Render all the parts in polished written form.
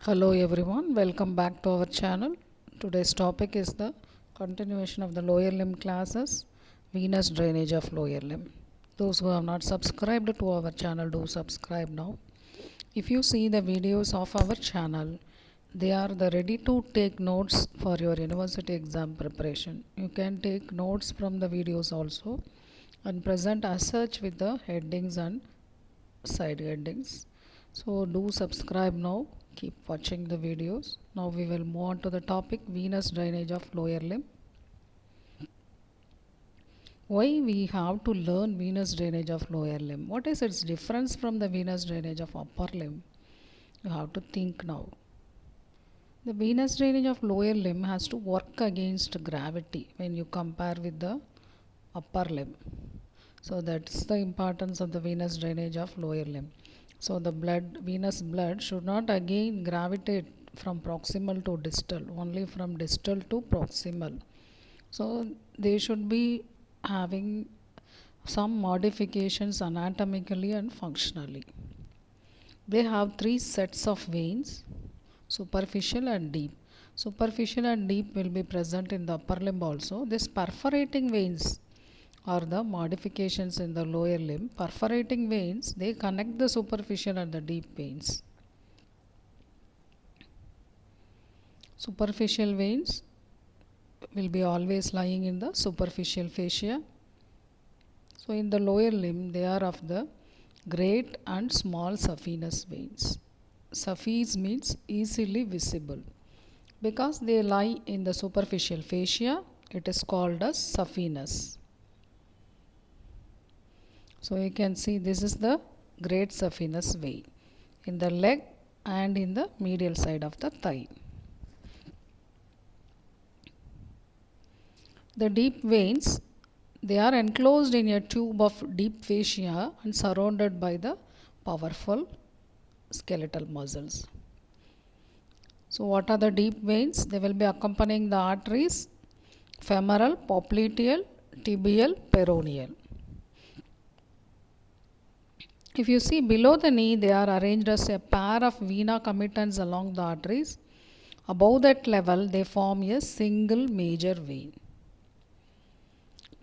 Hello everyone, welcome back to our channel. Today's topic is the continuation of the lower limb classes, venous drainage of lower limb. Those who have not subscribed to our channel, do subscribe now. If you see the videos of our channel, they are the ready to take notes for your university exam preparation. You can take notes from the videos also and present as such with the headings and side headings. So do subscribe now, keep watching the videos. Now we will move on to the topic venous drainage of lower limb. Why we have to learn venous drainage of lower limb? What is its difference from the venous drainage of upper limb? You have to think now. The venous drainage of lower limb has to work against gravity when you compare with the upper limb. So that's the importance of the venous drainage of lower limb. So the venous blood should not again gravitate from proximal to distal, only from distal to proximal. So they should be having some modifications anatomically and functionally. They have three sets of veins, superficial and deep. Superficial and deep will be present in the upper limb also. These perforating veins are the modifications in the lower limb. Perforating veins, they connect the superficial and the deep veins. Superficial veins will be always lying in the superficial fascia. So in the lower limb, they are of the great and small saphenous veins. Saphes means easily visible. Because they lie in the superficial fascia, it is called as saphenous. So you can see this is the great saphenous vein in the leg and in the medial side of the thigh. The deep veins, they are enclosed in a tube of deep fascia and surrounded by the powerful skeletal muscles. So what are the deep veins? They will be accompanying the arteries: femoral, popliteal, tibial, peroneal. If you see below the knee, they are arranged as a pair of vena comitans along the arteries. Above that level, they form a single major vein.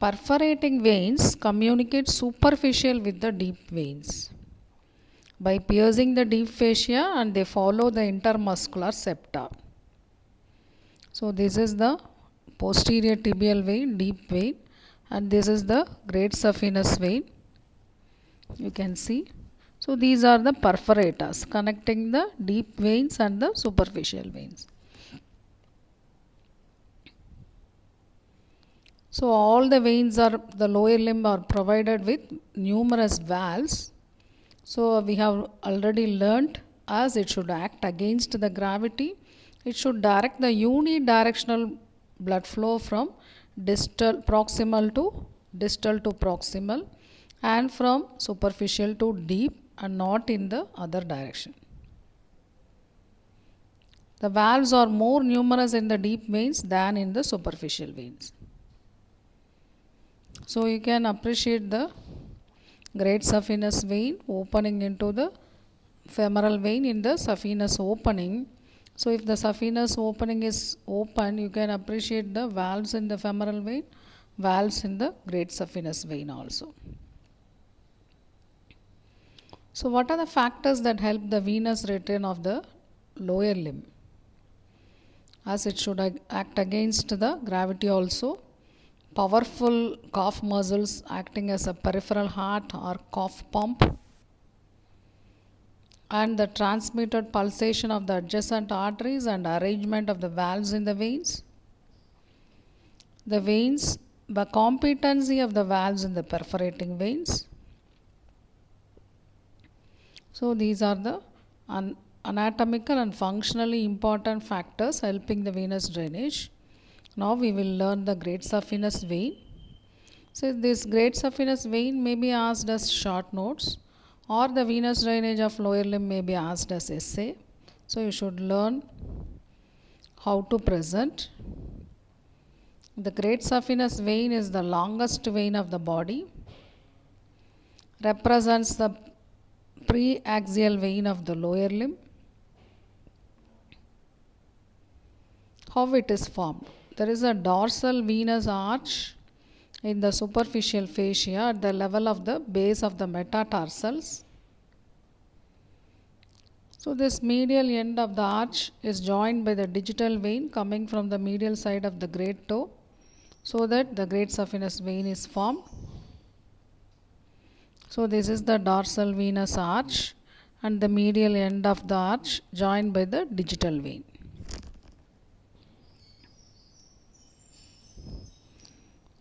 Perforating veins communicate superficial with the deep veins by piercing the deep fascia, and they follow the intermuscular septa. So this is the posterior tibial vein, deep vein, and this is the great saphenous vein. You can see. So these are the perforators connecting the deep veins and the superficial veins. So all the veins are the lower limb are provided with numerous valves. So we have already learnt, as it should act against the gravity, it should direct the unidirectional blood flow from proximal to proximal, and from superficial to deep, and not in the other direction. The valves are more numerous in the deep veins than in the superficial veins. So you can appreciate the great saphenous vein opening into the femoral vein in the saphenous opening. So if the saphenous opening is open, you can appreciate the valves in the femoral vein, valves in the great saphenous vein also. So what are the factors that help the venous return of the lower limb? As it should act against the gravity also. Powerful calf muscles acting as a peripheral heart or cough pump, and the transmitted pulsation of the adjacent arteries and arrangement of the valves in the veins. The competency of the valves in the perforating veins. So these are the anatomical and functionally important factors helping the venous drainage. Now we will learn the great saphenous vein. So this great saphenous vein may be asked as short notes, or the venous drainage of lower limb may be asked as essay. So you should learn how to present. The great saphenous vein is the longest vein of the body, represents the preaxial vein of the lower limb, How it is formed? There is a dorsal venous arch in the superficial fascia at the level of the base of the metatarsals. So this medial end of the arch is joined by the digital vein coming from the medial side of the great toe, so that the great saphenous vein is formed. So this is the dorsal venous arch and the medial end of the arch joined by the digital vein.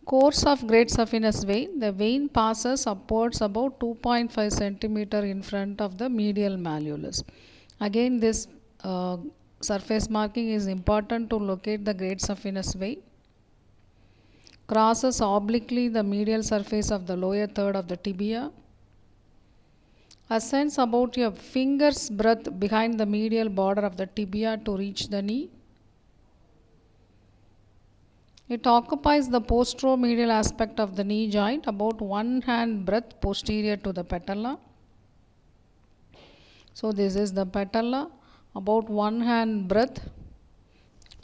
Course of great saphenous vein. The vein passes upwards about 2.5 centimeter in front of the medial malleolus. Again, this surface marking is important to locate the great saphenous vein. Crosses obliquely the medial surface of the lower third of the tibia. Ascends about a finger's breadth behind the medial border of the tibia to reach the knee. It occupies the posteromedial aspect of the knee joint, about 1 hand breadth posterior to the patella. So this is the patella, about 1 hand breadth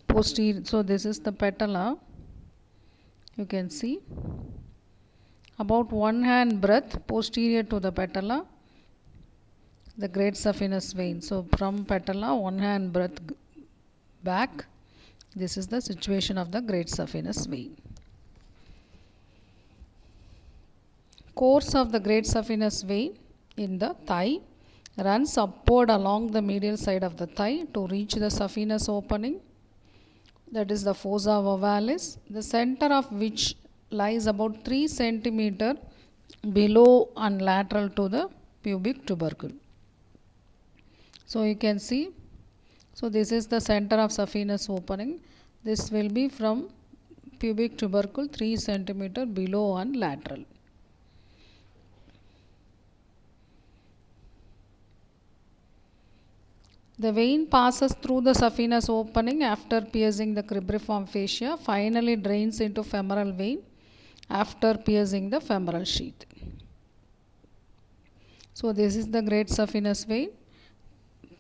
posterior. So this is the patella. You can see about 1 hand breadth posterior to the patella, the great saphenous vein. So from patella, 1 hand breadth back. This is the situation of the great saphenous vein. Course of the great saphenous vein in the thigh runs upward along the medial side of the thigh to reach the saphenous opening, that is the fossa ovalis, the center of which lies about 3 centimeter below and lateral to the pubic tubercle. So you can see, so this is the center of saphenous opening. This will be from pubic tubercle 3 centimeter below and lateral. The vein passes through the saphenous opening after piercing the cribriform fascia, finally drains into femoral vein after piercing the femoral sheath. So this is the great saphenous vein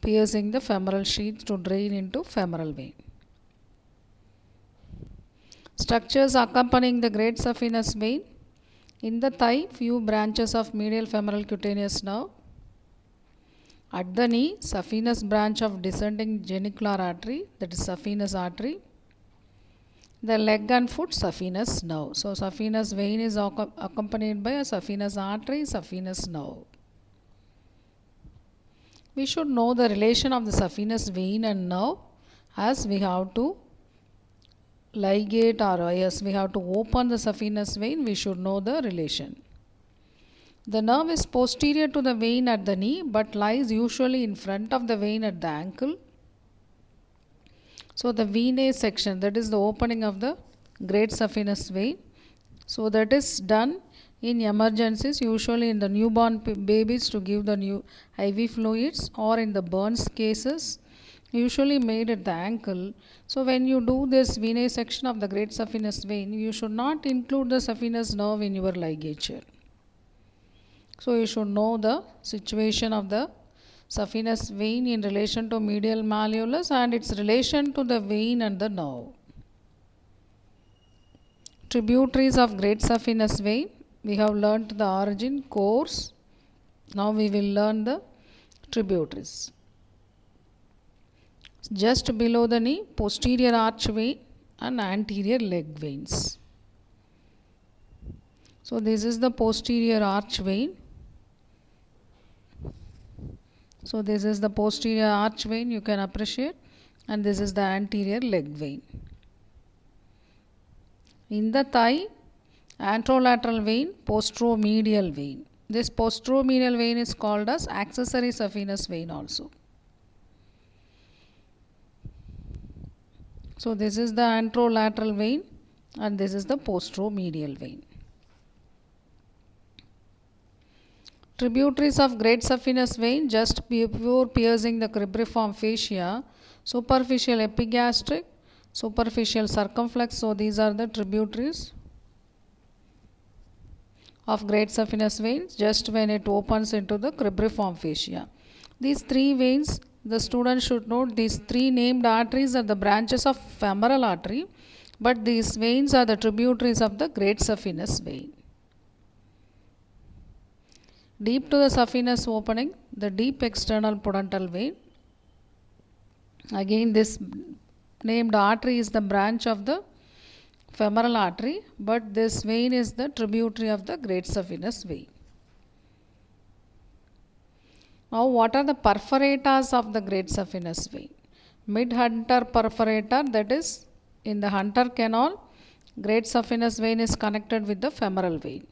piercing the femoral sheath to drain into femoral vein. Structures accompanying the great saphenous vein. In the thigh, few branches of medial femoral cutaneous nerve. At the knee, saphenous branch of descending genicular artery, that is saphenous artery. The leg and foot, saphenous nerve. So saphenous vein is accompanied by a saphenous artery, saphenous nerve. We should know the relation of the saphenous vein and nerve, as we have to ligate, or yes, we have to open the saphenous vein. We should know the relation. The nerve is posterior to the vein at the knee, but lies usually in front of the vein at the ankle. So the venae section, that is the opening of the great saphenous vein. So that is done in emergencies, usually in the newborn babies to give the new IV fluids, or in the burns cases, usually made at the ankle. So when you do this venae section of the great saphenous vein, you should not include the saphenous nerve in your ligature. So you should know the situation of the saphenous vein in relation to medial malleolus and its relation to the vein and the nerve. Tributaries of great saphenous vein. We have learnt the origin, course. Now we will learn the tributaries. Just below the knee, posterior arch vein and anterior leg veins. So this is the posterior arch vein. So this is the posterior arch vein, you can appreciate, and this is the anterior leg vein. In the thigh, anterolateral vein, posteromedial vein. This posteromedial vein is called as accessory saphenous vein also. So this is the anterolateral vein and this is the posteromedial vein. Tributaries of great saphenous vein just before piercing the cribriform fascia, superficial epigastric, superficial circumflex. So these are the tributaries of great saphenous vein just when it opens into the cribriform fascia. These three veins The student should note these three named arteries are the branches of femoral artery, but these veins are the tributaries of the great saphenous vein. Deep to the saphenous opening, the deep external pudendal vein. Again, this named artery is the branch of the femoral artery, but this vein is the tributary of the great saphenous vein. Now, what are the perforators of the great saphenous vein? Mid-hunter perforator, that is, in the hunter canal, great saphenous vein is connected with the femoral vein.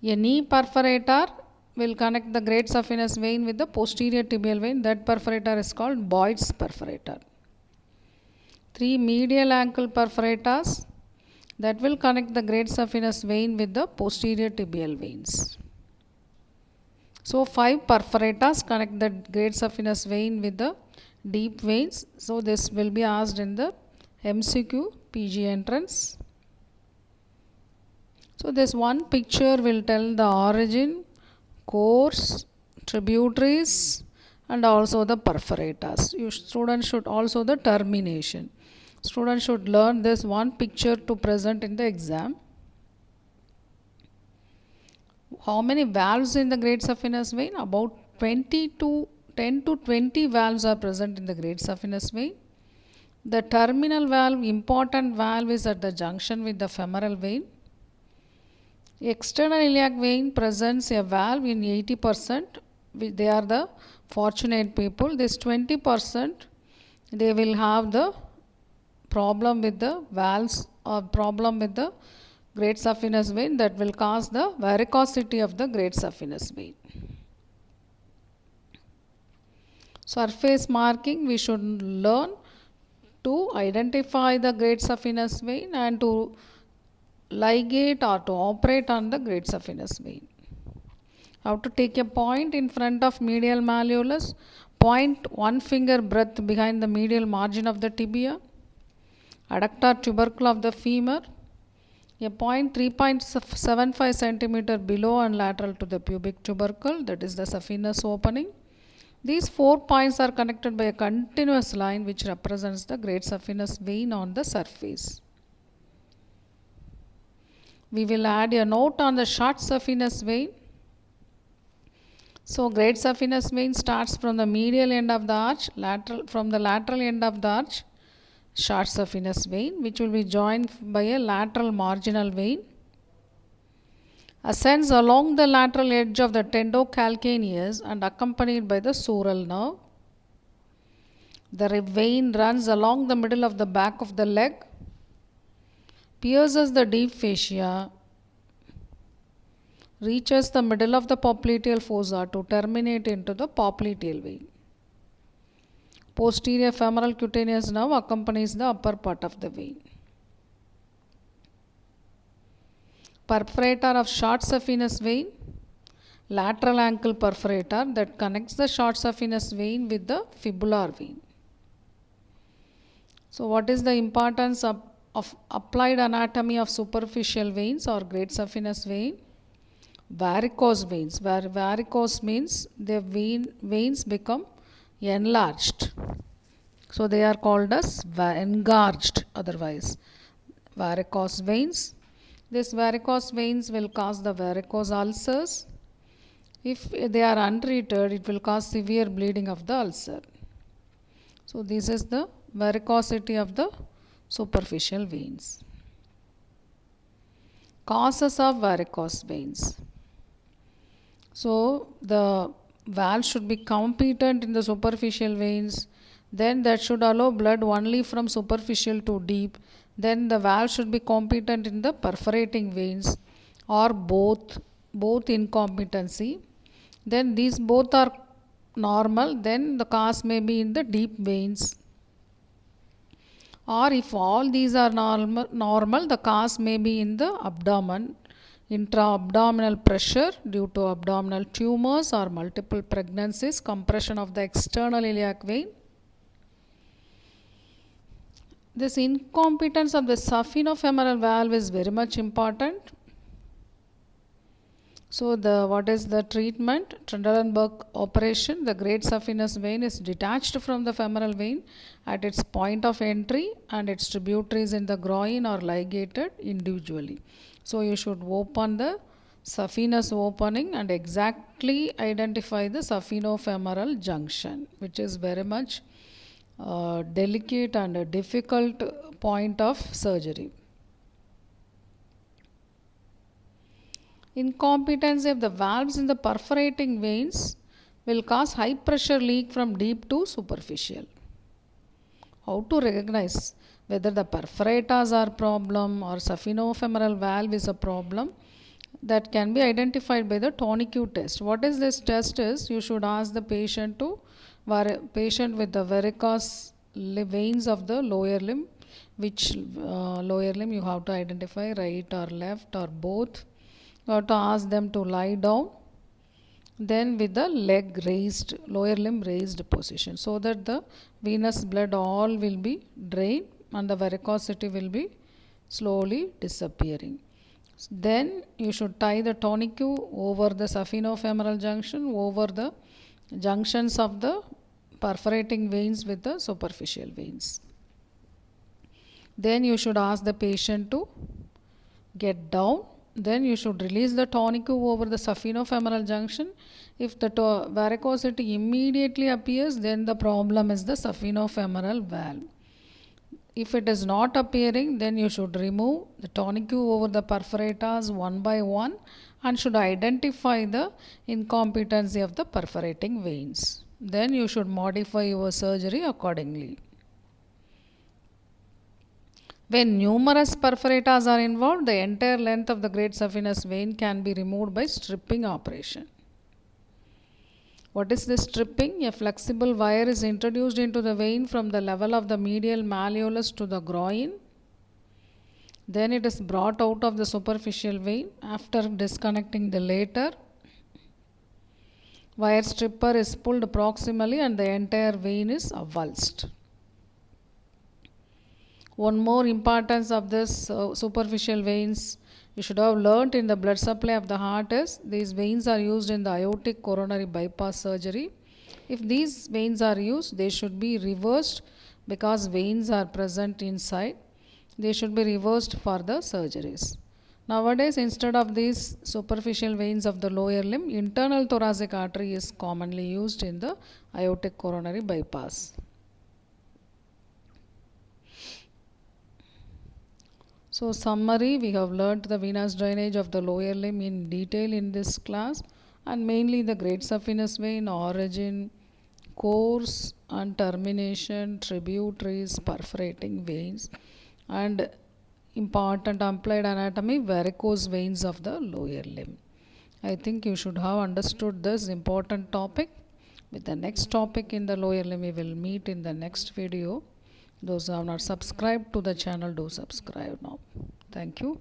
A knee perforator will connect the great saphenous vein with the posterior tibial vein. That perforator is called Boyd's perforator. 3 medial ankle perforators that will connect the great saphenous vein with the posterior tibial veins. So 5 perforators connect the great saphenous vein with the deep veins. So this will be asked in the MCQ PG entrance. So this one picture will tell the origin, course, tributaries, and also the perforators. Students should also the termination. Students should learn this one picture to present in the exam. How many valves in the great saphenous vein? About 10 to 20 valves are present in the great saphenous vein. The terminal valve, important valve, is at the junction with the femoral vein. External iliac vein presents a valve in 80%. They are the fortunate people. This 20%, they will have the problem with the valves or problem with the great saphenous vein that will cause the varicosity of the great saphenous vein. Surface marking, we should learn to identify the great saphenous vein and to ligate or to operate on the great saphenous vein. How to take a point in front of medial malleolus, point 1 finger breadth behind the medial margin of the tibia, adductor tubercle of the femur, a point 3.75 centimeter below and lateral to the pubic tubercle, that is the saphenous opening. These 4 points are connected by a continuous line which represents the great saphenous vein on the surface. We will add a note on the short saphenous vein. So, great saphenous vein starts from the medial end of the arch, from the lateral end of the arch, short saphenous vein, which will be joined by a lateral marginal vein, ascends along the lateral edge of the tendocalcaneus and accompanied by the sural nerve. The vein runs along the middle of the back of the leg, pierces the deep fascia, reaches the middle of the popliteal fossa to terminate into the popliteal vein. Posterior femoral cutaneous nerve accompanies the upper part of the vein. Perforator of short saphenous vein, lateral ankle perforator that connects the short saphenous vein with the fibular vein. So, what is the importance of applied anatomy of superficial veins or great saphenous vein? Varicose veins, where varicose means the veins become enlarged. So, they are called as engorged otherwise. Varicose veins. These varicose veins will cause the varicose ulcers. If they are untreated, it will cause severe bleeding of the ulcer. So, this is the varicosity of the superficial veins. Causes of varicose veins. So, the valve should be competent in the superficial veins, then that should allow blood only from superficial to deep, then the valve should be competent in the perforating veins or both incompetency. Then these both are normal, then the cause may be in the deep veins. Or if all these are normal, the cause may be in the abdomen, intra-abdominal pressure due to abdominal tumors or multiple pregnancies, compression of the external iliac vein. This incompetence of the saphenofemoral valve is very much important. So what is the treatment? Trendelenburg operation. The great saphenous vein is detached from the femoral vein at its point of entry, and its tributaries in the groin are ligated individually. So you should open the saphenous opening and exactly identify the saphenofemoral junction, which is very much delicate and a difficult point of surgery. Incompetency of the valves in the perforating veins will cause high pressure leak from deep to superficial. How to recognize whether the perforators are problem or saphenofemoral valve is a problem? That can be identified by the tourniquet test. What is this test is? You should ask the patient with the varicose veins of the lower limb, which lower limb you have to identify, right or left or both. You have to ask them to lie down, then with the leg raised, lower limb raised position, so that the venous blood all will be drained and the varicosity will be slowly disappearing. Then you should tie the tourniquet over the saphenofemoral junction, over the junctions of the perforating veins with the superficial veins. Then you should ask the patient to get down. Then you should release the tourniquet over the saphenofemoral junction. If the varicosity immediately appears, then the problem is the saphenofemoral valve. If it is not appearing, then you should remove the tourniquet over the perforators one by one and should identify the incompetency of the perforating veins. Then you should modify your surgery accordingly. When numerous perforators are involved, the entire length of the great saphenous vein can be removed by stripping operation. What is this stripping? A flexible wire is introduced into the vein from the level of the medial malleolus to the groin. Then it is brought out of the superficial vein after disconnecting the later. Wire stripper is pulled proximally and the entire vein is avulsed. One more importance of this superficial veins you should have learnt in the blood supply of the heart is these veins are used in the aortic coronary bypass surgery. If these veins are used, they should be reversed because veins are present inside. They should be reversed for the surgeries. Nowadays, instead of these superficial veins of the lower limb, internal thoracic artery is commonly used in the aortic coronary bypass. So summary, we have learnt the venous drainage of the lower limb in detail in this class, and mainly the great saphenous vein, origin, course and termination, tributaries, perforating veins, and important applied anatomy, varicose veins of the lower limb. I think you should have understood this important topic. With the next topic in the lower limb, we will meet in the next video. Those who have not subscribed to the channel, do subscribe now. Thank you.